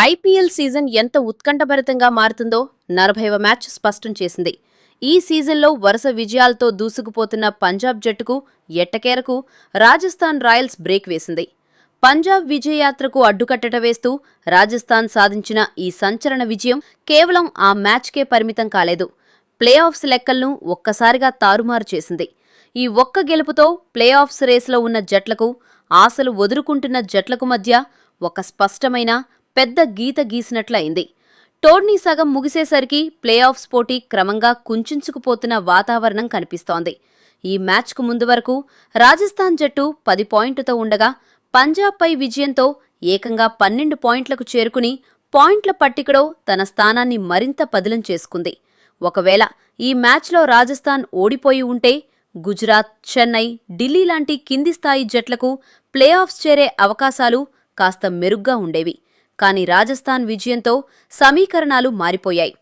IPL season ఎంత ఉత్కంఠభరితంగా మారుతుందో 40వ మ్యాచ్ స్పష్టం చేసింది. ఈ సీజన్లో వరుస విజయాలతో దూసుకుపోతున్న పంజాబ్ జట్టుకు ఎట్టకేలకు రాజస్థాన్ రాయల్స్ బ్రేక్ వేసింది. పంజాబ్ విజయయాత్రకు అడ్డుకట్టట వేస్తూ రాజస్థాన్ సాధించిన ఈ సంచలన విజయం కేవలం ఆ మ్యాచ్కే పరిమితం కాలేదు. ప్లే ఆఫ్స్ లెక్కలను ఒక్కసారిగా తారుమారు చేసింది. ఈ ఒక్క గెలుపుతో ప్లే ఆఫ్స్ రేసులో ఉన్న జట్లకు, ఆశలు వదులుకుంటున్న జట్లకు మధ్య ఒక స్పష్టమైన పెద్ద గీత గీసినట్లయింది. టోర్నీ సగం ముగిసేసరికి ప్లే ఆఫ్స్ పోటీ క్రమంగా కుంచుకుపోతున్న వాతావరణం కనిపిస్తోంది. ఈ మ్యాచ్కు ముందు వరకు రాజస్థాన్ జట్టు 10 పాయింట్లతో ఉండగా పంజాబ్పై విజయంతో ఏకంగా 12 పాయింట్లకు చేరుకుని పాయింట్ల పట్టికలో తన స్థానాన్ని మరింత పదిలం చేసుకుంది. ఒకవేళ ఈ మ్యాచ్లో రాజస్థాన్ ఓడిపోయి ఉంటే గుజరాత్, చెన్నై, ఢిల్లీ లాంటి కింది స్థాయి జట్లకు ప్లే ఆఫ్స్ చేరే అవకాశాలు కాస్త మెరుగ్గా ఉండేవి. కానీ రాజస్థాన్ విజయంతో సమీకరణాలు మారిపోయాయి.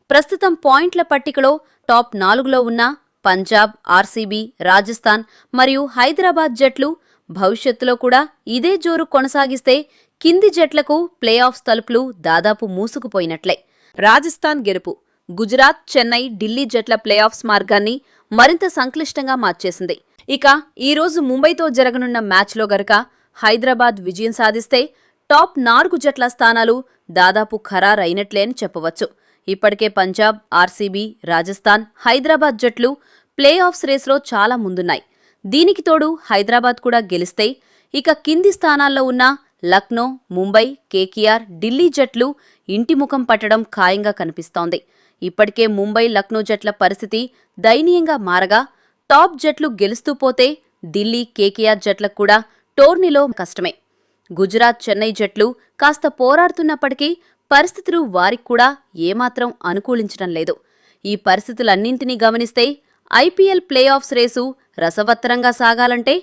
ప్రస్తుతం పాయింట్ల పట్టికలో టాప్ 4లో ఉన్న పంజాబ్, ఆర్సీబీ, రాజస్థాన్ మరియు హైదరాబాద్ జట్లు భవిష్యత్తులో కూడా ఇదే జోరు కొనసాగిస్తే కింది జట్లకు ప్లే ఆఫ్స్ తలుపులు దాదాపు మూసుకుపోయినట్లే. రాజస్థాన్ గెలుపు గుజరాత్, చెన్నై, ఢిల్లీ జట్ల ప్లే ఆఫ్స్ మార్గాన్ని మరింత సంక్లిష్టంగా మార్చేసింది. ఇక ఈరోజు ముంబైతో జరగనున్న మ్యాచ్లో గనక హైదరాబాద్ విజయం సాధిస్తే టాప్ 4 జట్ల స్థానాలు దాదాపు ఖరారైనట్లే అని చెప్పవచ్చు. ఇప్పటికే పంజాబ్, ఆర్సీబీ, రాజస్థాన్, హైదరాబాద్ జట్లు ప్లే ఆఫ్స్ రేస్లో చాలా ముందున్నాయి. దీనికి తోడు హైదరాబాద్ కూడా గెలిస్తే ఇక కింది స్థానాల్లో ఉన్న లక్నో, ముంబై, కేకేఆర్, ఢిల్లీ జట్లు ఇంటి ముఖం పట్టడం ఖాయంగా కనిపిస్తోంది. ఇప్పటికే ముంబై, లక్నో జట్ల పరిస్థితి దయనీయంగా మారగా టాప్ జట్లు గెలుస్తూ పోతే ఢిల్లీ, కేకేఆర్ జట్లకు కూడా టోర్నీలో కష్టమే. గుజరాత్, చెన్నై జట్లు కాస్త పోరాడుతున్నప్పటికీ పరిస్థితులు వారికి కూడా ఏమాత్రం అనుకూలించడం లేదు. ఈ పరిస్థితులన్నింటినీ గమనిస్తే ఐపీఎల్ ప్లే ఆఫ్స్ రేసు రసవత్తరంగా సాగాలంటే,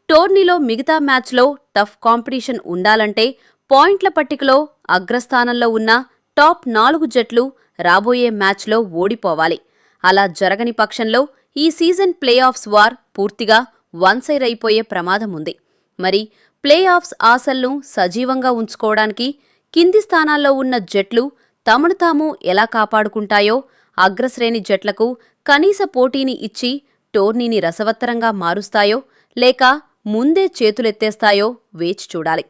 టోర్నీలో మిగతా మ్యాచ్లో టఫ్ కాంపిటీషన్ ఉండాలంటే పాయింట్ల పట్టికలో అగ్రస్థానంలో ఉన్న టాప్ 4 జట్లు రాబోయే మ్యాచ్లో ఓడిపోవాలి. అలా జరగని పక్షంలో ఈ సీజన్ ప్లే ఆఫ్స్ వార్ పూర్తిగా వన్ సైడ్ అయిపోయే ప్రమాదం ఉంది. మరి ప్లే ఆఫ్స్ ఆశలను సజీవంగా ఉంచుకోవడానికి కింది స్థానాల్లో ఉన్న జట్లు తమను తాము ఎలా కాపాడుకుంటాయో, అగ్రశ్రేణి జట్లకు కనీస పోటీని ఇచ్చి టోర్నీని రసవత్తరంగా మారుస్తాయో లేక ముందే చేతులెత్తేస్తాయో వేచి చూడాలి.